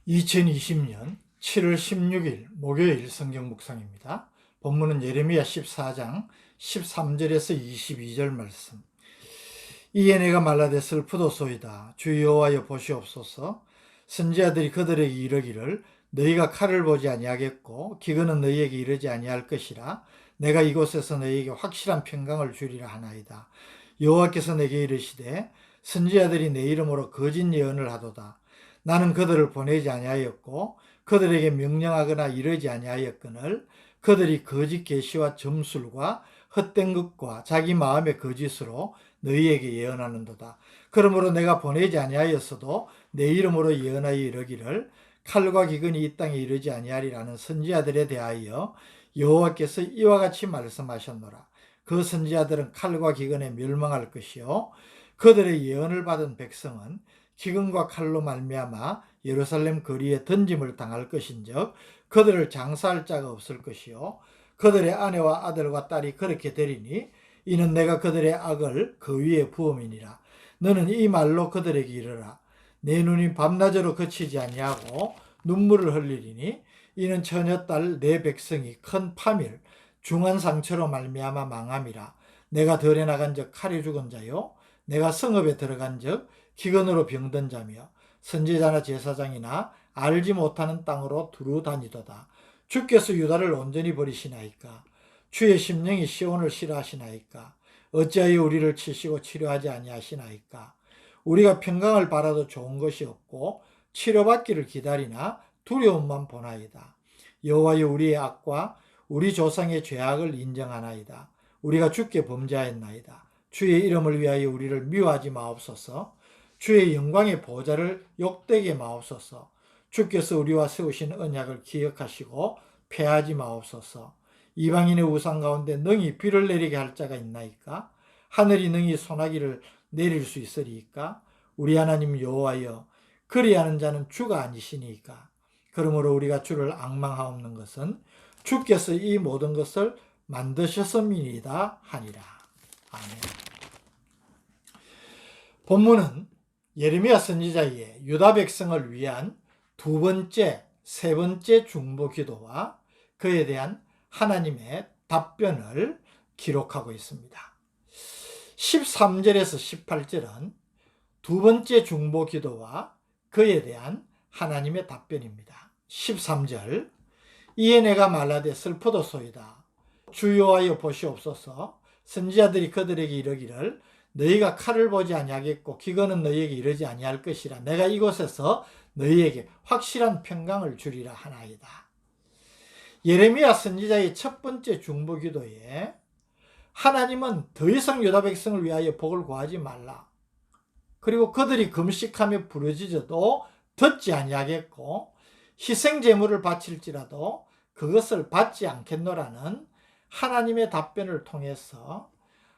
2020년 7월 16일 목요일 성경 묵상입니다. 본문은 예레미야 14장 13절에서 22절 말씀. 이에 내가 말라되 슬프도소이다. 주 여호와여 보시옵소서. 선지자들이 그들에게 이르기를 너희가 칼을 보지 아니하겠고 기근은 너희에게 이르지 아니할 것이라. 내가 이곳에서 너희에게 확실한 평강을 주리라 하나이다. 여호와께서 내게 이르시되 선지자들이 내 이름으로 거짓 예언을 하도다. 나는 그들을 보내지 아니하였고 그들에게 명령하거나 이르지 아니하였거늘 그들이 거짓 계시와 점술과 헛된 것과 자기 마음의 거짓으로 너희에게 예언하는도다. 그러므로 내가 보내지 아니하였어도 내 이름으로 예언하여 이르기를 칼과 기근이 이 땅에 이르지 아니하리라는 선지자들에 대하여 여호와께서 이와 같이 말씀하셨노라. 그 선지자들은 칼과 기근에 멸망할 것이요 그들의 예언을 받은 백성은 기근과 칼로 말미암아 예루살렘 거리에 던짐을 당할 것인즉 그들을 장사할 자가 없을 것이요 그들의 아내와 아들과 딸이 그렇게 되리니 이는 내가 그들의 악을 그 위에 부음이니라. 너는 이 말로 그들에게 이르라. 내 눈이 밤낮으로 그치지 아니하고 눈물을 흘리리니 이는 처녀딸 내 백성이 큰 파밀 중한 상처로 말미암아 망함이라. 내가 들에 나간 적 칼에 죽은 자요 내가 성읍에 들어간 적 기근으로 병든 자며 선지자나 제사장이나 알지 못하는 땅으로 두루 다니도다. 주께서 유다를 온전히 버리시나이까? 주의 심령이 시온을 싫어하시나이까? 어찌하여 우리를 치시고 치료하지 아니하시나이까? 우리가 평강을 바라도 좋은 것이 없고 치료받기를 기다리나 두려움만 보나이다. 여호와여 우리의 악과 우리 조상의 죄악을 인정하나이다. 우리가 주께 범죄하였나이다. 주의 이름을 위하여 우리를 미워하지 마옵소서. 주의 영광의 보좌를 욕되게 마옵소서. 주께서 우리와 세우신 언약을 기억하시고 패하지 마옵소서. 이방인의 우상 가운데 능히 비를 내리게 할 자가 있나이까? 하늘이 능히 소나기를 내릴 수 있으리이까? 우리 하나님 여호와여 그리하는 자는 주가 아니시니까. 그러므로 우리가 주를 앙망하옵는 것은 주께서 이 모든 것을 만드셨음이니이다 하니라. 아멘. 본문은 예레미야 선지자의 유다 백성을 위한 두 번째, 세 번째 중보 기도와 그에 대한 하나님의 답변을 기록하고 있습니다. 13절에서 18절은 두 번째 중보 기도와 그에 대한 하나님의 답변입니다. 13절 이에 내가 말라되 슬프도소이다. 주 여호와여 보시옵소서. 선지자들이 그들에게 이르기를 너희가 칼을 보지 아니하겠고 기근은 너희에게 이르지 아니할 것이라. 내가 이곳에서 너희에게 확실한 평강을 주리라 하나이다. 예레미야 선지자의 첫 번째 중보 기도에 하나님은 더 이상 유다 백성을 위하여 복을 구하지 말라. 그리고 그들이 금식하며 부르짖어도 듣지 아니하겠고 희생 제물을 바칠지라도 그것을 받지 않겠노라는 하나님의 답변을 통해서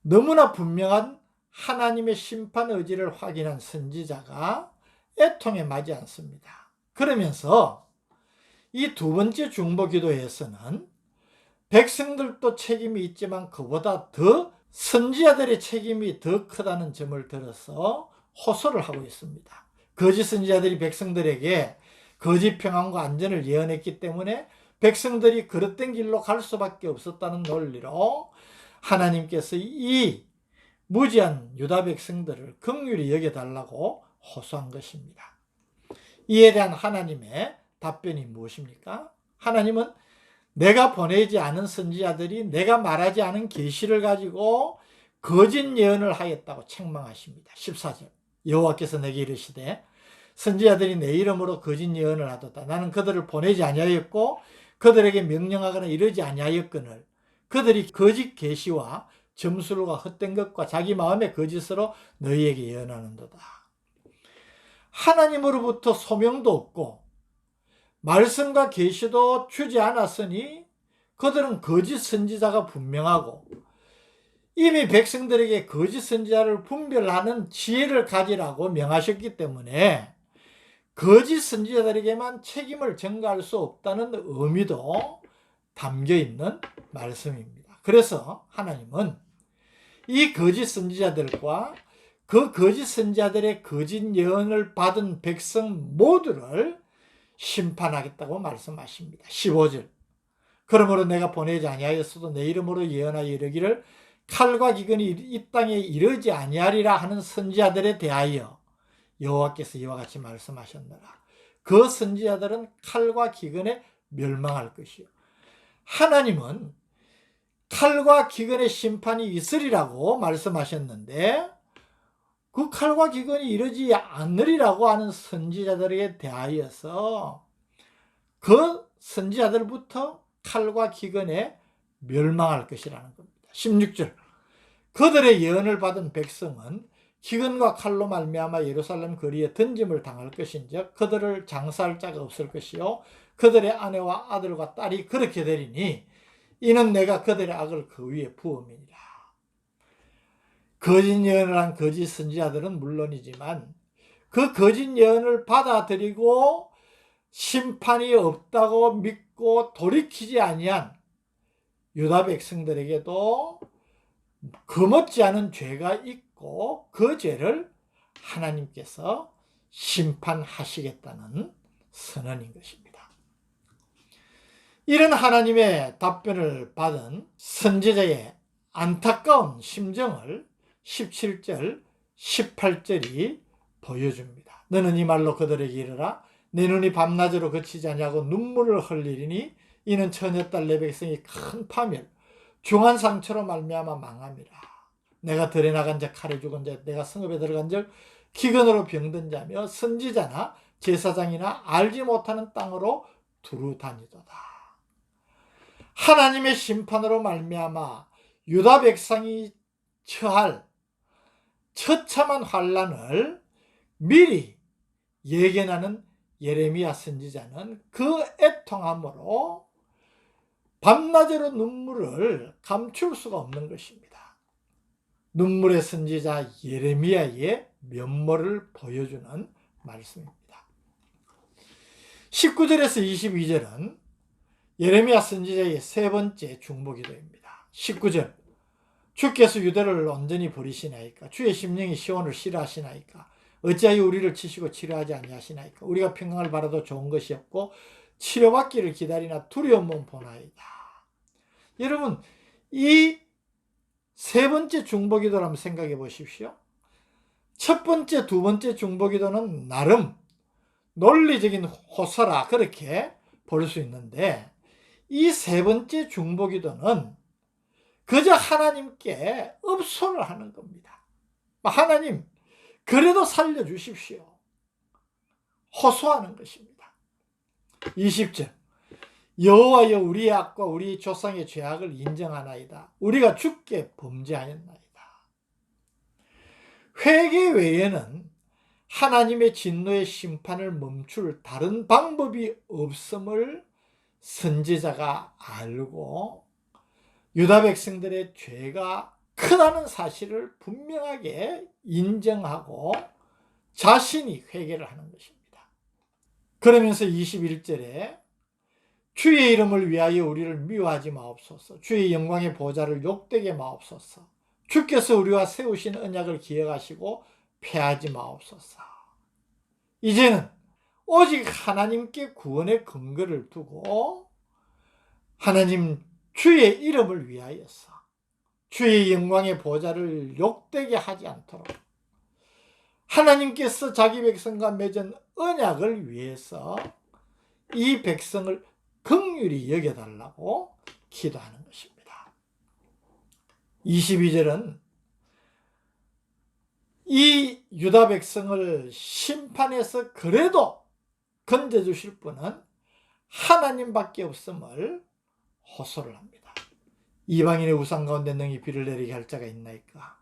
너무나 분명한 하나님의 심판 의지를 확인한 선지자가 애통에 맞지 않습니다. 그러면서 이 두 번째 중보 기도에서는 백성들도 책임이 있지만 그보다 더 선지자들의 책임이 더 크다는 점을 들어서 호소를 하고 있습니다. 거짓 선지자들이 백성들에게 거짓 평안과 안전을 예언했기 때문에 백성들이 그릇된 길로 갈 수밖에 없었다는 논리로 하나님께서 이 무지한 유다 백성들을 긍휼히 여겨달라고 호소한 것입니다. 이에 대한 하나님의 답변이 무엇입니까? 하나님은 내가 보내지 않은 선지자들이 내가 말하지 않은 계시를 가지고 거짓 예언을 하였다고 책망하십니다. 14절 여호와께서 내게 이르시되 선지자들이 내 이름으로 거짓 예언을 하도다. 나는 그들을 보내지 아니하였고 그들에게 명령하거나 이르지 아니하였거늘 그들이 거짓 계시와 점술과 헛된 것과 자기 마음의 거짓으로 너희에게 예언하는도다. 하나님으로부터 소명도 없고 말씀과 계시도 주지 않았으니 그들은 거짓 선지자가 분명하고 이미 백성들에게 거짓 선지자를 분별하는 지혜를 가지라고 명하셨기 때문에 거짓 선지자들에게만 책임을 전가할 수 없다는 의미도 담겨 있는 말씀입니다. 그래서 하나님은 이 거짓 선지자들과 그 거짓 선지자들의 거짓 예언을 받은 백성 모두를 심판하겠다고 말씀하십니다. 15절. 그러므로 내가 보내지 아니하였어도 내 이름으로 예언하여 이르기를 칼과 기근이 이 땅에 이르지 아니하리라 하는 선지자들에 대하여 여호와께서 이와 같이 말씀하셨노라. 그 선지자들은 칼과 기근에 멸망할 것이요. 하나님은 칼과 기근의 심판이 있으리라고 말씀하셨는데 그 칼과 기근이 이르지 않으리라고 하는 선지자들에 대하여서 그 선지자들부터 칼과 기근에 멸망할 것이라는 겁니다. 16절. 그들의 예언을 받은 백성은 기근과 칼로 말미암아 예루살렘 거리에 던짐을 당할 것인즉 그들을 장사할 자가 없을 것이요 그들의 아내와 아들과 딸이 그렇게 되리니 이는 내가 그들의 악을 그 위에 부음이니라. 거짓 예언을 한 거짓 선지자들은 물론이지만 그 거짓 예언을 받아들이고 심판이 없다고 믿고 돌이키지 아니한 유다 백성들에게도 그 못지않은 죄가 있고 그 죄를 하나님께서 심판하시겠다는 선언인 것입니다. 이런 하나님의 답변을 받은 선지자의 안타까운 심정을 17절, 18절이 보여줍니다. 너는 이 말로 그들에게 이르라. 내 눈이 밤낮으로 그치지 아니하고 눈물을 흘리리니 이는 처녀딸 내 백성이 큰 파멸, 중한 상처로 말미암아 망함이라. 내가 들에 나간 자 칼에 죽은 자 내가 성읍에 들어간 적 기근으로 병든 자며 선지자나 제사장이나 알지 못하는 땅으로 두루 다니도다. 하나님의 심판으로 말미암아 유다 백성이 처할 처참한 환난을 미리 예견하는 예레미야 선지자는 그 애통함으로 밤낮으로 눈물을 감출 수가 없는 것입니다. 눈물의 선지자 예레미야의 면모를 보여주는 말씀입니다. 19절에서 22절은 예레미야 선지자의 세 번째 중보기도입니다. 19절. 주께서 유대를 온전히 버리시나이까? 주의 심령이 시온을 싫어하시나이까? 어찌하여 우리를 치시고 치료하지 아니하시나이까? 우리가 평강을 바라도 좋은 것이 없고 치료받기를 기다리나 두려움만 보나이다. 여러분, 이 세 번째 중보기도를 한번 생각해 보십시오. 첫 번째, 두 번째 중보기도는 나름 논리적인 호소라 그렇게 볼 수 있는데 이 세 번째 중보기도는 그저 하나님께 업소를 하는 겁니다. 하나님, 그래도 살려주십시오. 호소하는 것입니다. 20절. 여호와여 우리의 악과 우리 조상의 죄악을 인정하나이다. 우리가 주께 범죄하였나이다. 회개 외에는 하나님의 진노의 심판을 멈출 다른 방법이 없음을 선지자가 알고 유다 백성들의 죄가 크다는 사실을 분명하게 인정하고 자신이 회개를 하는 것입니다. 그러면서 21절에 주의 이름을 위하여 우리를 미워하지 마옵소서. 주의 영광의 보좌를 욕되게 마옵소서. 주께서 우리와 세우신 언약을 기억하시고 패하지 마옵소서. 이제는 오직 하나님께 구원의 근거를 두고 하나님 주의 이름을 위하여서 주의 영광의 보좌를 욕되게 하지 않도록 하나님께서 자기 백성과 맺은 언약을 위해서 이 백성을 긍휼히 여겨달라고 기도하는 것입니다. 22절은 이 유다 백성을 심판해서 그래도 건져주실 분은 하나님밖에 없음을 호소를 합니다. 이방인의 우상 가운데 능히 비를 내리게 할 자가 있나이까?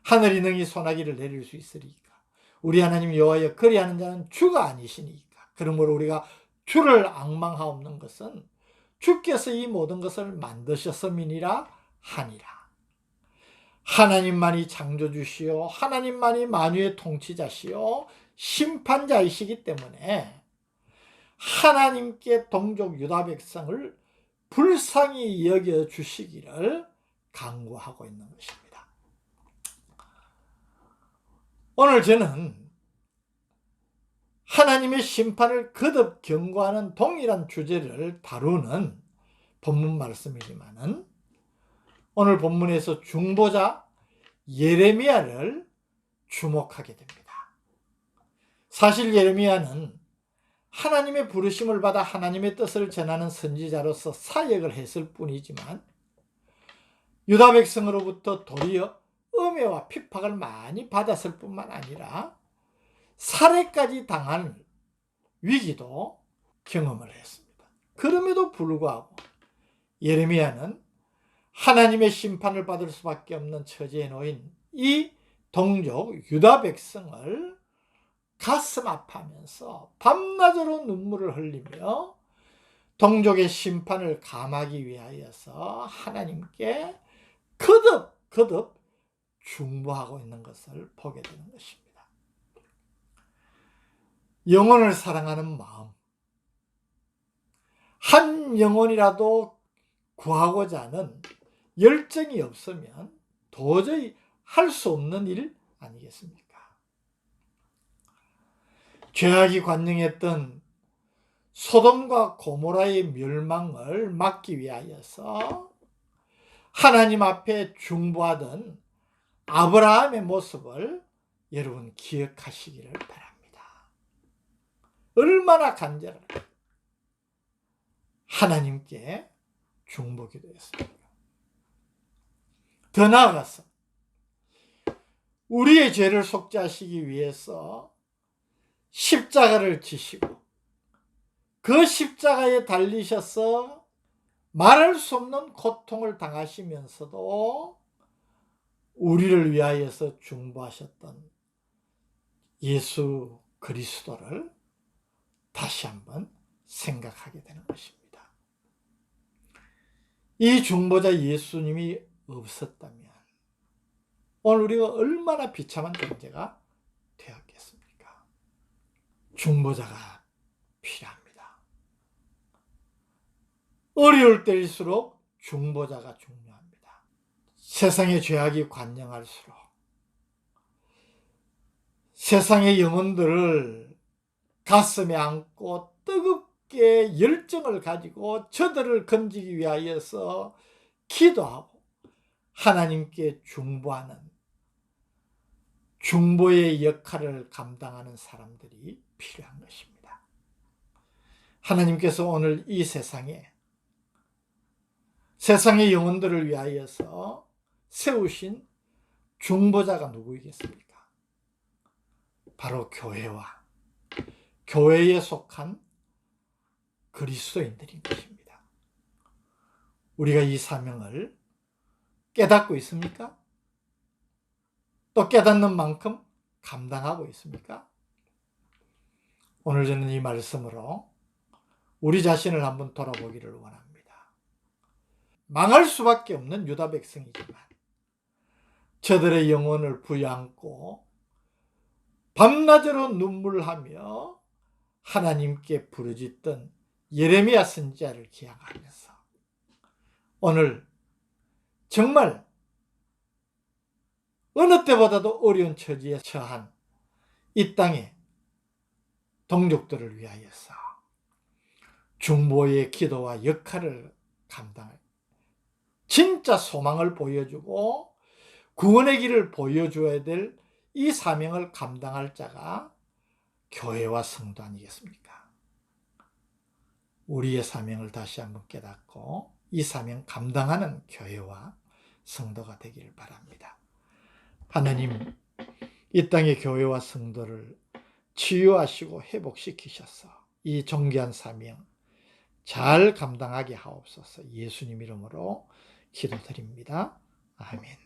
하늘이 능히 소나기를 내릴 수 있으리까? 우리 하나님 여호와여 그리하는 자는 주가 아니시니까. 그러므로 우리가 주를 앙망하옵는 것은 주께서 이 모든 것을 만드셨음이니라 하니라. 하나님만이 창조주시오 하나님만이 만유의 통치자시오 심판자이시기 때문에 하나님께 동족 유다 백성을 불쌍히 여겨주시기를 간구하고 있는 것입니다. 오늘 저는 하나님의 심판을 거듭 경고하는 동일한 주제를 다루는 본문 말씀이지만은 오늘 본문에서 중보자 예레미야를 주목하게 됩니다. 사실 예레미야는 하나님의 부르심을 받아 하나님의 뜻을 전하는 선지자로서 사역을 했을 뿐이지만 유다 백성으로부터 도리어 음해와 핍박을 많이 받았을 뿐만 아니라 살해까지 당한 위기도 경험을 했습니다. 그럼에도 불구하고 예레미야는 하나님의 심판을 받을 수밖에 없는 처지에 놓인 이 동족 유다 백성을 가슴 아파하면서 밤낮으로 눈물을 흘리며 동족의 심판을 감하기 위하여서 하나님께 거듭 중보하고 있는 것을 보게 되는 것입니다. 영혼을 사랑하는 마음, 한 영혼이라도 구하고자 하는 열정이 없으면 도저히 할 수 없는 일 아니겠습니까? 죄악이 관영했던 소돔과 고모라의 멸망을 막기 위하여서 하나님 앞에 중보하던 아브라함의 모습을 여러분 기억하시기를 바랍니다. 얼마나 간절하게 하나님께 중보기도했습니까? 더 나아가서 우리의 죄를 속죄하시기 위해서 십자가를 지시고 그 십자가에 달리셔서 말할 수 없는 고통을 당하시면서도 우리를 위하여서 중보하셨던 예수 그리스도를 다시 한번 생각하게 되는 것입니다. 이 중보자 예수님이 없었다면 오늘 우리가 얼마나 비참한 존재가 되었겠습니까? 중보자가 필요합니다. 어려울 때일수록 중보자가 중요합니다. 세상의 죄악이 관영할수록 세상의 영혼들을 가슴에 안고 뜨겁게 열정을 가지고 저들을 건지기 위하여서 기도하고 하나님께 중보하는 중보의 역할을 감당하는 사람들이 필요한 것입니다. 하나님께서 오늘 이 세상의 영혼들을 위하여서 세우신 중보자가 누구이겠습니까? 바로 교회에 속한 그리스도인들인 것입니다. 우리가 이 사명을 깨닫고 있습니까? 또 깨닫는 만큼 감당하고 있습니까? 오늘 저는 이 말씀으로 우리 자신을 한번 돌아보기를 원합니다. 망할 수밖에 없는 유다 백성이지만 저들의 영혼을 부여안고 밤낮으로 눈물하며 하나님께 부르짖던 예레미야 선지자를 기억하면서 오늘 정말 어느 때보다도 어려운 처지에 처한 이 땅의 동족들을 위하여서 중보의 기도와 역할을 감당할 진짜 소망을 보여주고 구원의 길을 보여줘야 될 이 사명을 감당할 자가 교회와 성도 아니겠습니까? 우리의 사명을 다시 한번 깨닫고 이 사명 감당하는 교회와 성도가 되기를 바랍니다. 하나님, 이 땅의 교회와 성도를 치유하시고 회복시키셔서 이 존귀한 사명 잘 감당하게 하옵소서. 예수님 이름으로 기도드립니다. 아멘.